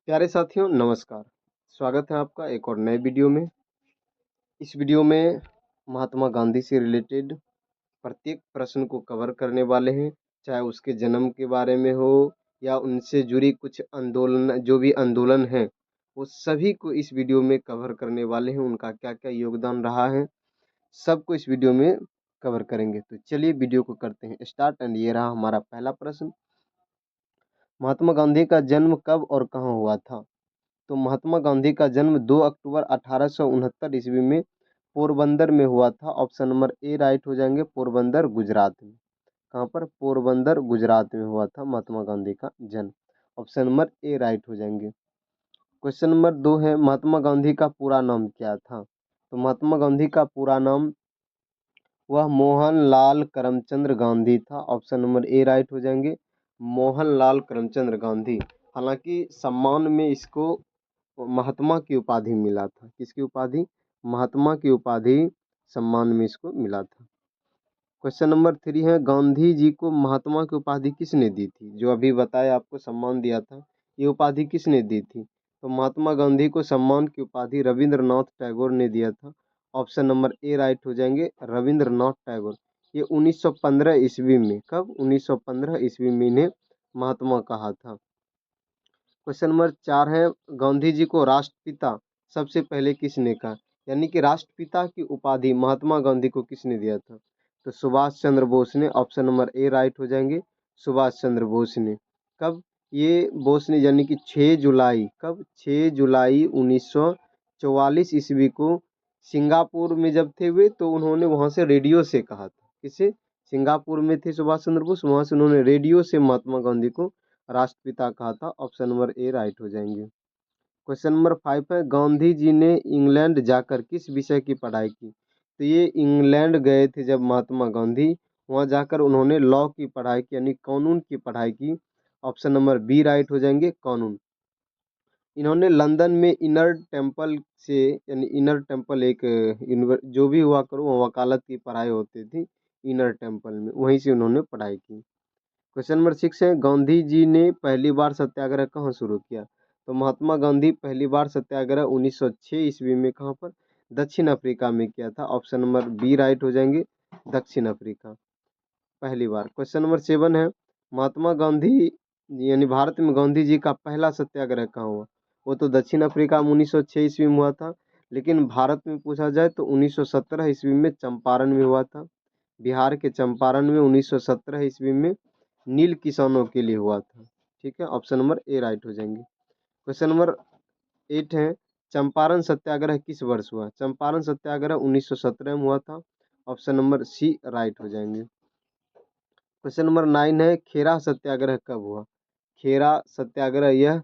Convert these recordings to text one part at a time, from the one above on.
प्यारे साथियों नमस्कार। स्वागत है आपका एक और नए वीडियो में। इस वीडियो में महात्मा गांधी से रिलेटेड प्रत्येक प्रश्न को कवर करने वाले हैं, चाहे उसके जन्म के बारे में हो या उनसे जुड़ी कुछ आंदोलन, जो भी आंदोलन है वो सभी को इस वीडियो में कवर करने वाले हैं। उनका क्या क्या योगदान रहा है सबको इस वीडियो में कवर करेंगे। तो चलिए वीडियो को करते हैं स्टार्ट। एंड ये रहा हमारा पहला प्रश्न, महात्मा गांधी का जन्म कब और कहाँ हुआ था? तो महात्मा गांधी का जन्म 2 अक्टूबर 1869 ईस्वी में पोरबंदर में हुआ था। ऑप्शन नंबर ए राइट हो जाएंगे, पोरबंदर गुजरात में। कहाँ पर? पोरबंदर गुजरात में हुआ था महात्मा गांधी का जन्म। ऑप्शन नंबर ए राइट हो जाएंगे। क्वेश्चन नंबर 2 है, महात्मा गांधी का पूरा नाम क्या था? तो महात्मा गांधी का पूरा नाम वह मोहनलाल करमचंद गांधी था। ऑप्शन नंबर ए राइट हो जाएंगे, मोहनलाल करमचंद गांधी। हालांकि सम्मान में इसको महात्मा की उपाधि मिला था। किसकी उपाधि? महात्मा की उपाधि सम्मान में इसको मिला था। क्वेश्चन नंबर 3 है, गांधी जी को महात्मा की उपाधि किसने दी थी? जो अभी बताया आपको सम्मान दिया था, ये उपाधि किसने दी थी? तो महात्मा गांधी को सम्मान की उपाधि रविंद्रनाथ टैगोर ने दिया था। ऑप्शन नंबर ए राइट हो जाएंगे, रविंद्रनाथ टैगोर। ये 1915 ईस्वी में, कब? 1915 ईस्वी में इन्हें महात्मा कहा था। क्वेश्चन नंबर 4 है, गांधी जी को राष्ट्रपिता सबसे पहले किसने कहा? यानी कि राष्ट्रपिता की उपाधि महात्मा गांधी को किसने दिया था? तो सुभाष चंद्र बोस ने। ऑप्शन नंबर ए राइट हो जाएंगे, सुभाष चंद्र बोस ने। कब? ये बोस ने, यानी कि 6 जुलाई, कब? 6 जुलाई 1944 ईस्वी को सिंगापुर में जब थे हुए, तो उन्होंने वहां से रेडियो से कहा था। किसे? सिंगापुर में थे सुभाष चंद्र बोस, वहां से उन्होंने रेडियो से महात्मा गांधी को राष्ट्रपिता कहा था। ऑप्शन नंबर ए राइट हो जाएंगे। क्वेश्चन नंबर 5 है, गांधी जी ने इंग्लैंड जाकर किस विषय की पढ़ाई की? तो ये इंग्लैंड गए थे जब महात्मा गांधी, वहां जाकर उन्होंने लॉ की पढ़ाई की, यानी कानून की पढ़ाई की। ऑप्शन नंबर बी राइट हो जाएंगे, कानून। इन्होंने लंदन में इनर टेम्पल से, यानी इनर टेम्पल एक जो भी हुआ करो वहाँ वकालत की पढ़ाई होती थी, इनर टेम्पल में, वहीं से उन्होंने पढ़ाई की। क्वेश्चन नंबर 6 है, गांधी जी ने पहली बार सत्याग्रह कहाँ शुरू किया? तो महात्मा गांधी पहली बार सत्याग्रह 1906 ईस्वी में कहाँ पर? दक्षिण अफ्रीका में किया था। ऑप्शन नंबर बी राइट हो जाएंगे, दक्षिण अफ्रीका, पहली बार। क्वेश्चन नंबर 7 है, महात्मा गांधी, यानी भारत में गांधी जी का पहला सत्याग्रह कहाँ हुआ? वो तो दक्षिण अफ्रीका में 1906 ईस्वी में हुआ था, लेकिन भारत में पूछा जाए तो 1917 ईस्वी में चंपारण में हुआ था। बिहार के चंपारण में 1917 ईस्वी में नील किसानों के लिए हुआ था। ठीक है, ऑप्शन नंबर ए राइट हो जाएंगे। क्वेश्चन नंबर 8 है, चंपारण सत्याग्रह किस वर्ष हुआ? चंपारण सत्याग्रह 1917 में हुआ था। ऑप्शन नंबर सी राइट हो जाएंगे। क्वेश्चन नंबर 9 है, खेरा सत्याग्रह कब हुआ? खेरा सत्याग्रह यह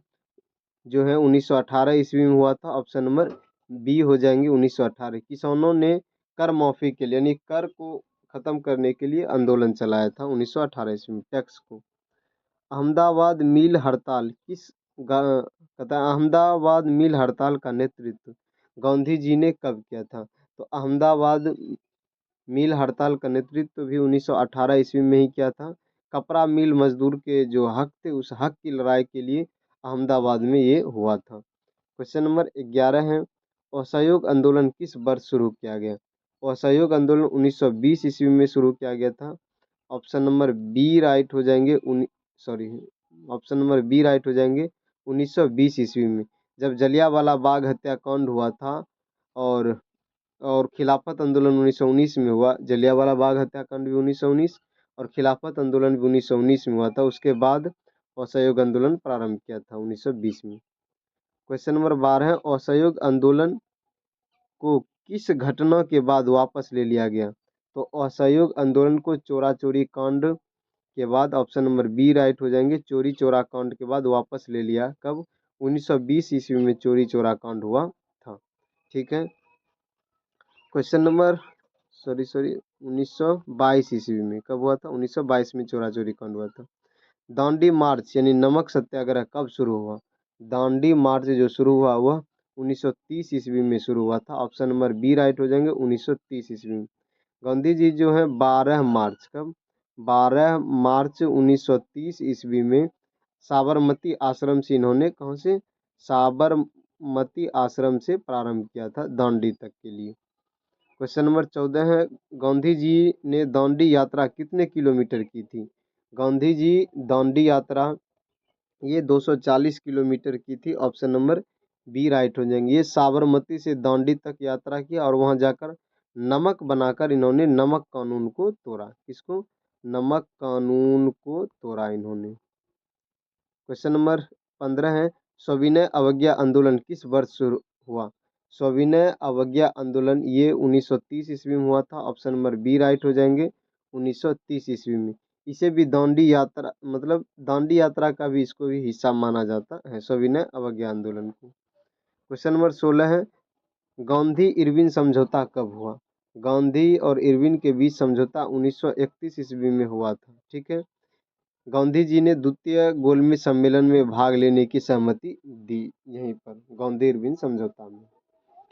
जो है 1918 ईस्वी में हुआ था। ऑप्शन नंबर बी हो जाएंगे, 1918। किसानों ने कर माफी के लिए, यानी कर को खत्म करने के लिए आंदोलन चलाया था 1918 ईस्वी में, टैक्स को। अहमदाबाद मिल हड़ताल कहता है, अहमदाबाद मिल हड़ताल का नेतृत्व गांधी जी ने कब किया था? तो अहमदाबाद मिल हड़ताल का नेतृत्व भी 1918 ईस्वी में ही किया था। कपड़ा मिल मजदूर के जो हक थे, उस हक की लड़ाई के लिए अहमदाबाद में ये हुआ था। क्वेश्चन नंबर 11 है, असहयोग आंदोलन किस वर्ष शुरू किया गया? असहयोग आंदोलन 1920 ईस्वी में शुरू किया गया था। ऑप्शन नंबर बी राइट हो जाएंगे, sorry, option number B right हो जाएंगे, 1920 ईस्वी में, जब जलियांवाला बाग हत्याकांड हुआ था। और खिलाफत आंदोलन 1919 में हुआ। जलियांवाला बाग हत्याकांड भी 1919 और खिलाफत आंदोलन भी 1919 में हुआ था। उसके बाद असहयोग आंदोलन प्रारंभ किया था 1920 में। क्वेश्चन नंबर 12 है, असहयोग आंदोलन को किस घटना के बाद वापस ले लिया गया? तो असहयोग आंदोलन को चोरा चोरी कांड के बाद, ऑप्शन नंबर बी राइट हो जाएंगे, चोरी चोरा कांड के बाद वापस ले लिया। कब? 1920 ईस्वी में चोरी चोरा कांड हुआ था। ठीक है, क्वेश्चन नंबर, सॉरी 1922 ईस्वी में कब हुआ था? 1922 में चोरा चोरी कांड हुआ था। दांडी मार्च यानी नमक सत्याग्रह कब शुरू हुआ? दांडी मार्च जो शुरू हुआ वह 1930 ईस्वी में शुरू हुआ था। ऑप्शन नंबर बी राइट हो जाएंगे, 1930 ईस्वी में। गांधी जी जो है 12 मार्च, कब? 12 मार्च 1930 ईस्वी में साबरमती आश्रम से, इन्होंने कहाँ से? साबरमती आश्रम से प्रारंभ किया था दांडी तक के लिए। क्वेश्चन नंबर 14 है, गांधी जी ने दांडी यात्रा कितने किलोमीटर की थी? गांधी जी दांडी यात्रा ये 240 किलोमीटर की थी। ऑप्शन नंबर बी राइट हो जाएंगे। ये साबरमती से दांडी तक यात्रा किया और वहां जाकर नमक बनाकर इन्होंने नमक कानून को तोड़ा। किसको? नमक कानून को तोड़ा इन्होंने। क्वेश्चन नंबर 15 है, सविनय अवज्ञा आंदोलन किस वर्ष शुरू हुआ? सविनय अवज्ञा आंदोलन ये 1930 ईस्वी में हुआ था। ऑप्शन नंबर बी राइट हो जाएंगे, 1930 ईस्वी में। इसे भी दांडी यात्रा मतलब दांडी यात्रा का भी इसको भी हिस्सा माना जाता है, सविनय अवज्ञा आंदोलन को। क्वेश्चन नंबर 16 है, गांधी इरविन समझौता कब हुआ? गांधी और इरविन के बीच समझौता 1931 ईस्वी में हुआ था। ठीक है। गांधी जी ने द्वितीय गोलमेज सम्मेलन में भाग लेने की सहमति दी यहीं पर गांधी इरविन समझौता में।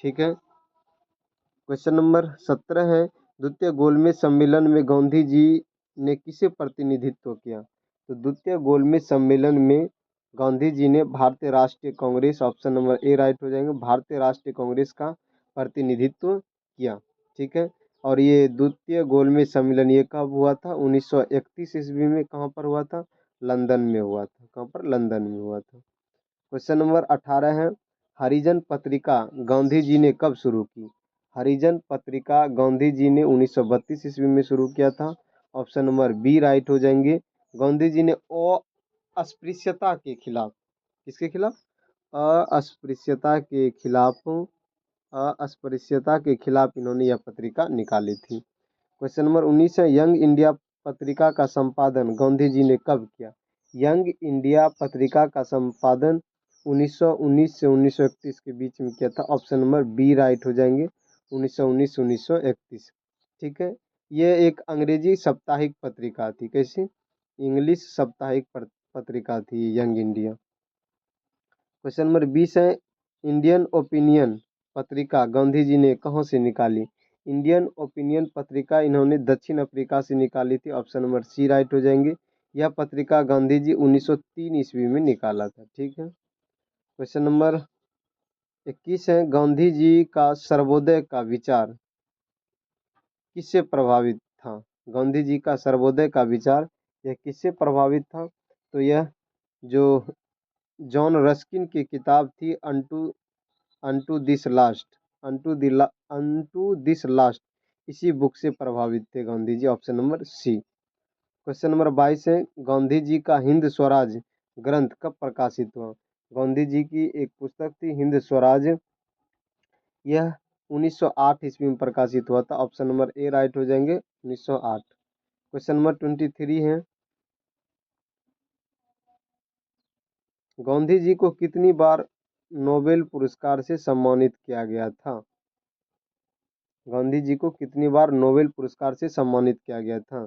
ठीक है। क्वेश्चन नंबर 17 है, द्वितीय गोलमेज सम्मेलन में गांधी जी ने किसे प्रतिनिधित्व किया? तो द्वितीय गोलमेज सम्मेलन में गांधी जी ने भारतीय राष्ट्रीय Congress, option number A right हो जाएंगे, भारतीय राष्ट्रीय कांग्रेस का प्रतिनिधित्व किया। ठीक है। और ये द्वितीय गोलमेज सम्मेलन ये कब हुआ था? 1931 ईस्वी में। कहाँ पर हुआ था? लंदन में हुआ था। कहाँ पर? लंदन में हुआ था। क्वेश्चन नंबर 18 है, हरिजन पत्रिका गांधी जी ने कब शुरू की? हरिजन पत्रिका गांधी जी ने 1932 ईस्वी में शुरू किया था। ऑप्शन नंबर बी राइट हो जाएंगे। गांधी जी ने अस्पृश्यता के खिलाफ, किसके खिलाफ? अस्पृश्यता के खिलाफ, अस्पृश्यता के खिलाफ इन्होंने यह पत्रिका निकाली थी। क्वेश्चन नंबर 19 है, यंग इंडिया पत्रिका का संपादन गांधी जी ने कब किया? यंग इंडिया पत्रिका का संपादन 1919 से 1931 के बीच में किया था। ऑप्शन नंबर बी राइट हो जाएंगे, 1919 से 1931। ठीक है। ये एक अंग्रेजी साप्ताहिक पत्रिका थी। कैसी? इंग्लिश साप्ताहिक पत्रिका थी यंग इंडिया। क्वेश्चन नंबर 20 है, इंडियन ओपिनियन पत्रिका गांधी जी ने कहाँ से निकाली? इंडियन ओपिनियन पत्रिका इन्होंने दक्षिण अफ्रीका से निकाली थी। ऑप्शन नंबर सी राइट हो जाएंगे। यह पत्रिका गांधी जी 1903 ईस्वी में निकाला था। ठीक है। क्वेश्चन नंबर 21 है, गांधी जी का सर्वोदय का विचार किससे प्रभावित था? गांधी जी का सर्वोदय का विचार यह किससे प्रभावित था? तो यह जो जॉन रस्किन की किताब थी unto this last, unto this last, इसी बुक से प्रभावित थे Gandhi ji. Option number C. Question number 22 है, गांधी जी का हिंद स्वराज ग्रंथ कब प्रकाशित हुआ? गांधी जी की एक पुस्तक थी हिंद स्वराज, यह 1908 ईस्वी में प्रकाशित हुआ था। ऑप्शन नंबर ए राइट हो जाएंगे, 1908। क्वेश्चन नंबर 23 है, गांधी जी को कितनी बार नोबेल पुरस्कार से सम्मानित किया गया था? गांधी जी को कितनी बार नोबेल पुरस्कार से सम्मानित किया गया था?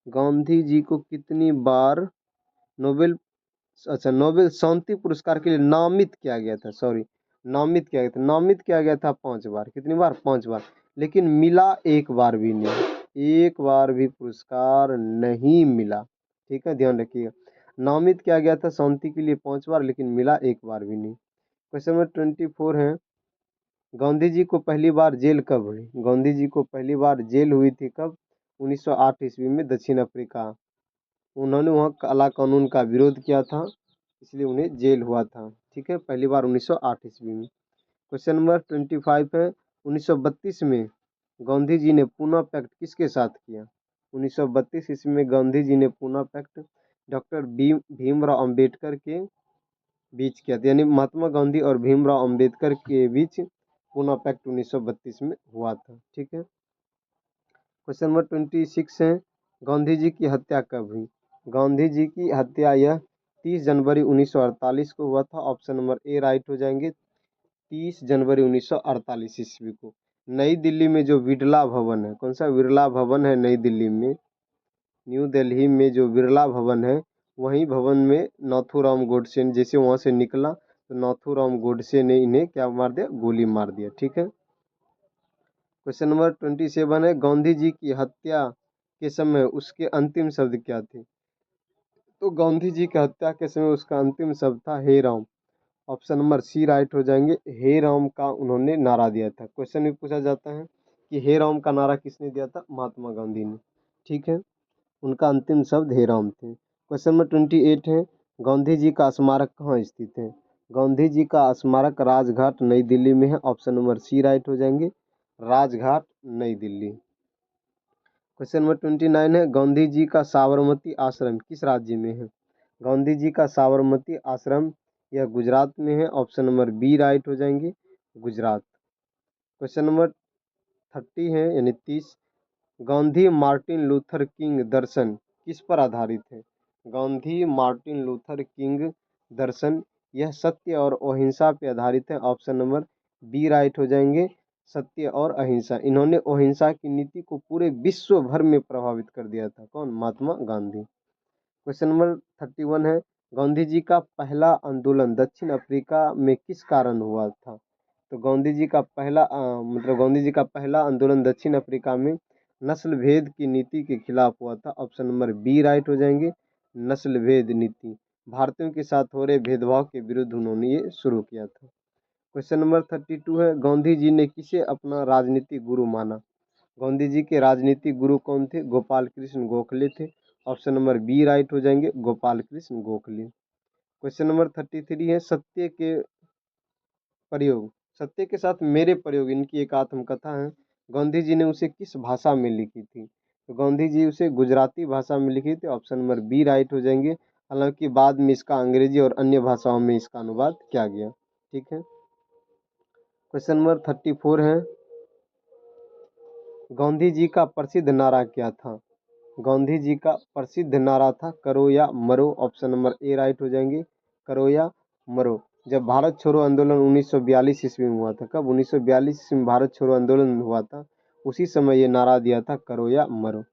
गांधी जी को कितनी बार नोबेल, अच्छा, नोबेल शांति पुरस्कार के लिए नामित किया गया था, सॉरी, नामित किया गया था। नामित किया गया था 5 बार। कितनी बार? 5 बार। लेकिन मिला एक बार भी नहीं, एक बार भी पुरस्कार नहीं मिला। ठीक है, ध्यान रखिएगा। नामित किया गया था शांति के लिए 5 बार, लेकिन मिला एक बार भी नहीं। क्वेश्चन नंबर 24 है, गांधी जी को पहली बार जेल कब हुई? गांधी जी को पहली बार जेल हुई थी कब? 1908 ईस्वी में, दक्षिण अफ्रीका। उन्होंने वहाँ काला कानून का विरोध किया था, इसलिए उन्हें जेल हुआ था। ठीक है, पहली बार 1908 ईस्वी में। क्वेश्चन नंबर 25 है, 1932 में गांधी जी ने पूना पैक्ट किसके साथ किया? 1932 ईस्वी में गांधी जी ने पूना पैक्ट डॉक्टर भीमराव अंबेडकर के बीच किया था, यानी महात्मा गांधी और भीमराव अंबेडकर के बीच पूना पैक्ट 1932 में हुआ था। ठीक है। क्वेश्चन नंबर 26 है, गांधी जी की हत्या कब हुई? गांधी जी की हत्या यह 30 जनवरी 1948 को हुआ था। ऑप्शन नंबर ए राइट हो जाएंगे, 30 जनवरी 1948 ईस्वी को। नई दिल्ली में जो बिरला भवन है, कौन सा बिरला भवन है नई दिल्ली में? न्यू दिल्ली में जो बिरला भवन है, वही भवन में नाथूराम गोडसे ने, जैसे वहां से निकला तो नाथूराम गोडसे ने इन्हें क्या मार दिया? गोली मार दिया। ठीक है। क्वेश्चन नंबर 27 है, गांधी जी की हत्या के समय उसके अंतिम शब्द क्या थे? तो गांधी जी की हत्या के समय उसका अंतिम शब्द था हे Ram. Option number C right हो जाएंगे। हे राम का उन्होंने नारा दिया था। क्वेश्चन में पूछा जाता है कि हे राम का नारा किसने दिया था? महात्मा गांधी ने। ठीक है, उनका अंतिम शब्द हे राम थे। क्वेश्चन नंबर 28 है, गांधी जी का स्मारक कहाँ स्थित है? गांधी जी का स्मारक राजघाट नई दिल्ली में है। ऑप्शन नंबर सी राइट हो जाएंगे, राजघाट नई दिल्ली। क्वेश्चन नंबर 29 है, गांधी जी का साबरमती आश्रम किस राज्य में है? गांधी जी का साबरमती आश्रम यह गुजरात में है। ऑप्शन नंबर बी राइट हो जाएंगे, गुजरात। क्वेश्चन नंबर 30 है यानी 30, गांधी मार्टिन लूथर किंग दर्शन किस पर आधारित है? गांधी मार्टिन लूथर किंग दर्शन यह सत्य और अहिंसा पर आधारित है। ऑप्शन नंबर बी राइट हो जाएंगे, सत्य और अहिंसा। इन्होंने अहिंसा की नीति को पूरे विश्व भर में प्रभावित कर दिया था। कौन? महात्मा गांधी। क्वेश्चन नंबर 31 है, गांधी जी का पहला आंदोलन दक्षिण अफ्रीका में किस कारण हुआ था? तो गांधी जी का पहला गांधी जी का पहला आंदोलन दक्षिण अफ्रीका में नस्ल भेद की नीति के खिलाफ हुआ था। ऑप्शन नंबर बी राइट हो जाएंगे, नस्ल भेद नीति। भारतीयों के साथ हो रहे भेदभाव के विरुद्ध उन्होंने ये शुरू किया था। क्वेश्चन नंबर 32 है, गांधी जी ने किसे अपना राजनीतिक गुरु माना? गांधी जी के राजनीतिक गुरु कौन थे? गोपाल कृष्ण गोखले थे। ऑप्शन नंबर बी राइट हो जाएंगे, गोपाल कृष्ण गोखले। क्वेश्चन नंबर 33 है, सत्य के प्रयोग, सत्य के साथ मेरे प्रयोग, इनकी एक आत्मकथा है। गांधी जी ने उसे किस भाषा में लिखी थी? तो गांधी जी उसे गुजराती भाषा में लिखी थी। ऑप्शन नंबर बी राइट हो जाएंगे। हालांकि बाद में इसका अंग्रेजी और अन्य भाषाओं में इसका अनुवाद किया गया। ठीक है, क्वेश्चन नंबर 34 है, गांधी जी का प्रसिद्ध नारा क्या था? गांधी जी का प्रसिद्ध नारा था करो या मरो। ऑप्शन नंबर ए राइट हो जाएंगे, करो या मरो। जब भारत छोड़ो आंदोलन 1942 ईस्वी में हुआ था, कब? 1942 ईस्वी में भारत छोड़ो आंदोलन हुआ था, उसी समय ये नारा दिया था करो या मरो।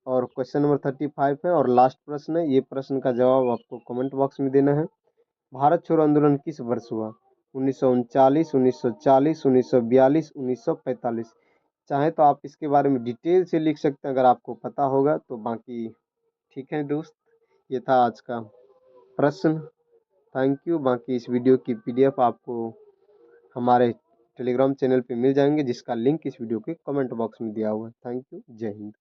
और क्वेश्चन नंबर 35 है और लास्ट प्रश्न है, ये प्रश्न का जवाब आपको कमेंट बॉक्स में देना है। भारत छोड़ो आंदोलन किस वर्ष हुआ? 1939, 1940, 1942, 1945। चाहे तो आप इसके बारे में डिटेल से लिख सकते हैं अगर आपको पता होगा तो। बाकी ठीक है दोस्त, ये था आज का प्रश्न। Thank you. बाकी इस वीडियो की पीडीएफ आपको हमारे टेलीग्राम चैनल पे मिल जाएंगे, जिसका लिंक इस वीडियो के कमेंट बॉक्स में दिया हुआ है। Thank you. जय हिंद।